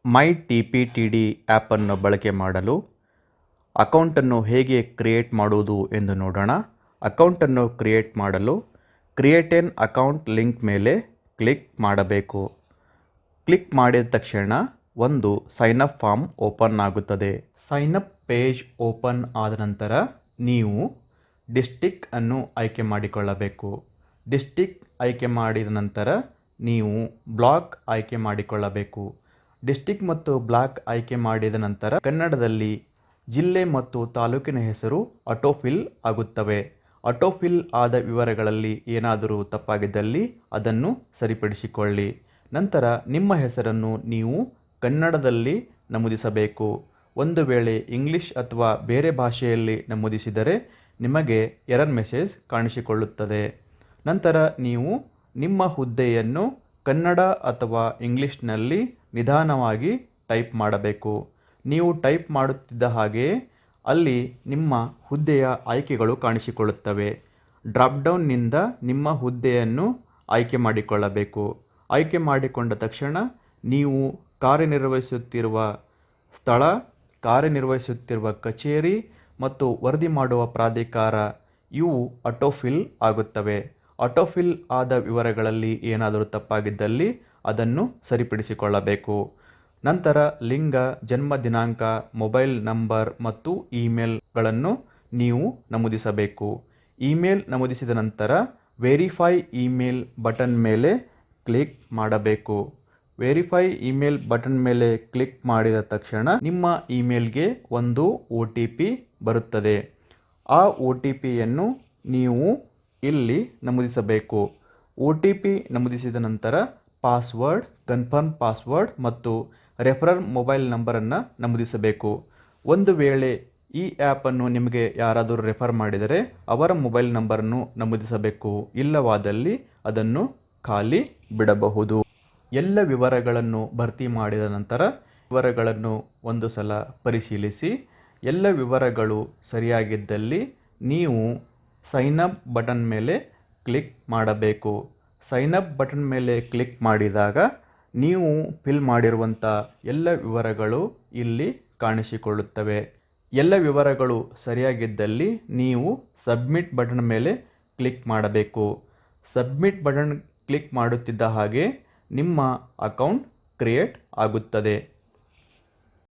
ಮೈ T P T D ಆ್ಯಪನ್ನು ಬಳಕೆ ಮಾಡಲು ಅಕೌಂಟನ್ನು ಹೇಗೆ ಕ್ರಿಯೇಟ್ ಮಾಡುವುದು ಎಂದು ನೋಡೋಣ. ಅಕೌಂಟನ್ನು ಕ್ರಿಯೇಟ್ ಮಾಡಲು ಕ್ರಿಯೇಟ್ ಎನ್ ಅಕೌಂಟ್ ಲಿಂಕ್ ಮೇಲೆ ಕ್ಲಿಕ್ ಮಾಡಬೇಕು. ಕ್ಲಿಕ್ ಮಾಡಿದ ತಕ್ಷಣ ಒಂದು ಸೈನ್ ಅಪ್ ಫಾರ್ಮ್ ಓಪನ್ ಆಗುತ್ತದೆ. ಸೈನ್ ಅಪ್ ಪೇಜ್ ಓಪನ್ ಆದ ನಂತರ ನೀವು ಡಿಸ್ಟಿಕ್ ಅನ್ನು ಆಯ್ಕೆ ಮಾಡಿಕೊಳ್ಳಬೇಕು. ಡಿಸ್ಟಿಕ್ ಆಯ್ಕೆ ಮಾಡಿದ ನಂತರ ನೀವು ಬ್ಲಾಕ್ ಆಯ್ಕೆ ಮಾಡಿಕೊಳ್ಳಬೇಕು. ಡಿಸ್ಟಿಕ್ ಮತ್ತು ಬ್ಲಾಕ್ ಆಯ್ಕೆ ಮಾಡಿದ ನಂತರ ಕನ್ನಡದಲ್ಲಿ ಜಿಲ್ಲೆ ಮತ್ತು ತಾಲೂಕಿನ ಹೆಸರು ಆಟೋಫಿಲ್ ಆಗುತ್ತವೆ. ಆಟೋಫಿಲ್ ಆದ ವಿವರಗಳಲ್ಲಿ ಏನಾದರೂ ತಪ್ಪಾಗಿದ್ದಲ್ಲಿ ಅದನ್ನು ಸರಿಪಡಿಸಿಕೊಳ್ಳಿ. ನಂತರ ನಿಮ್ಮ ಹೆಸರನ್ನು ನೀವು ಕನ್ನಡದಲ್ಲಿ ನಮೂದಿಸಬೇಕು. ಒಂದು ವೇಳೆ ಇಂಗ್ಲಿಷ್ ಅಥವಾ ಬೇರೆ ಭಾಷೆಯಲ್ಲಿ ನಮೂದಿಸಿದರೆ ನಿಮಗೆ ಎರರ್ ಮೆಸೇಜ್ ಕಾಣಿಸಿಕೊಳ್ಳುತ್ತದೆ. ನಂತರ ನೀವು ನಿಮ್ಮ ಹುದ್ದೆಯನ್ನು ಕನ್ನಡ ಅಥವಾ ಇಂಗ್ಲಿಷ್ನಲ್ಲಿ ನಿಧಾನವಾಗಿ ಟೈಪ್ ಮಾಡಬೇಕು. ನೀವು ಟೈಪ್ ಮಾಡುತ್ತಿದ್ದ ಹಾಗೆಯೇ ಅಲ್ಲಿ ನಿಮ್ಮ ಹುದ್ದೆಯ ಆಯ್ಕೆಗಳು ಕಾಣಿಸಿಕೊಳ್ಳುತ್ತವೆ. ಡ್ರಾಪ್ಡೌನ್ನಿಂದ ನಿಮ್ಮ ಹುದ್ದೆಯನ್ನು ಆಯ್ಕೆ ಮಾಡಿಕೊಳ್ಳಬೇಕು. ಆಯ್ಕೆ ಮಾಡಿಕೊಂಡ ತಕ್ಷಣ ನೀವು ಕಾರ್ಯನಿರ್ವಹಿಸುತ್ತಿರುವ ಸ್ಥಳ, ಕಾರ್ಯನಿರ್ವಹಿಸುತ್ತಿರುವ ಕಚೇರಿ ಮತ್ತು ವರದಿ ಮಾಡುವ ಪ್ರಾಧಿಕಾರ ಇವು ಆಟೋಫಿಲ್ ಆಗುತ್ತವೆ. ಆಟೋಫಿಲ್ ಆದ ವಿವರಗಳಲ್ಲಿ ಏನಾದರೂ ತಪ್ಪಾಗಿದ್ದಲ್ಲಿ ಅದನ್ನು ಸರಿಪಡಿಸಿಕೊಳ್ಳಬೇಕು. ನಂತರ ಲಿಂಗ, ಜನ್ಮ ದಿನಾಂಕ, ಮೊಬೈಲ್ ನಂಬರ್ ಮತ್ತು ಇಮೇಲ್ಗಳನ್ನು ನೀವು ನಮೂದಿಸಬೇಕು. ಇಮೇಲ್ ನಮೂದಿಸಿದ ನಂತರ ವೆರಿಫೈ ಇಮೇಲ್ ಬಟನ್ ಮೇಲೆ ಕ್ಲಿಕ್ ಮಾಡಬೇಕು. ವೆರಿಫೈ ಇಮೇಲ್ ಬಟನ್ ಮೇಲೆ ಕ್ಲಿಕ್ ಮಾಡಿದ ತಕ್ಷಣ ನಿಮ್ಮ ಇಮೇಲ್ಗೆ ಒಂದು OTP ಬರುತ್ತದೆ. ಆ OTPಯನ್ನು ನೀವು ಇಲ್ಲಿ ನಮೂದಿಸಬೇಕು. OTP ನಮೂದಿಸಿದ ನಂತರ ಪಾಸ್ವರ್ಡ್, ಕನ್ಫರ್ಮ್ ಪಾಸ್ವರ್ಡ್ ಮತ್ತು ರೆಫರರ್ ಮೊಬೈಲ್ ನಂಬರನ್ನು ನಮೂದಿಸಬೇಕು. ಒಂದು ವೇಳೆ ಈ ಆ್ಯಪನ್ನು ನಿಮಗೆ ಯಾರಾದರೂ ರೆಫರ್ ಮಾಡಿದರೆ ಅವರ ಮೊಬೈಲ್ ನಂಬರನ್ನು ನಮೂದಿಸಬೇಕು. ಇಲ್ಲವಾದಲ್ಲಿ ಅದನ್ನು ಖಾಲಿ ಬಿಡಬಹುದು. ಎಲ್ಲ ವಿವರಗಳನ್ನು ಭರ್ತಿ ಮಾಡಿದ ನಂತರ ವಿವರಗಳನ್ನು ಒಂದು ಸಲ ಪರಿಶೀಲಿಸಿ ಎಲ್ಲ ವಿವರಗಳು ಸರಿಯಾಗಿದ್ದಲ್ಲಿ ನೀವು ಸೈನ್ ಅಪ್ ಬಟನ್ ಮೇಲೆ ಕ್ಲಿಕ್ ಮಾಡಬೇಕು. ಸೈನ್ ಅಪ್ ಬಟನ್ ಮೇಲೆ ಕ್ಲಿಕ್ ಮಾಡಿದಾಗ ನೀವು ಫಿಲ್ ಮಾಡಿರುವಂಥ ಎಲ್ಲ ವಿವರಗಳು ಇಲ್ಲಿ ಕಾಣಿಸಿಕೊಳ್ಳುತ್ತವೆ. ಎಲ್ಲ ವಿವರಗಳು ಸರಿಯಾಗಿದ್ದಲ್ಲಿ ನೀವು ಸಬ್ಮಿಟ್ ಬಟನ್ ಮೇಲೆ ಕ್ಲಿಕ್ ಮಾಡಬೇಕು. ಸಬ್ಮಿಟ್ ಬಟನ್ ಕ್ಲಿಕ್ ಮಾಡುತ್ತಿದ್ದ ಹಾಗೆ ನಿಮ್ಮ ಅಕೌಂಟ್ ಕ್ರಿಯೇಟ್ ಆಗುತ್ತದೆ.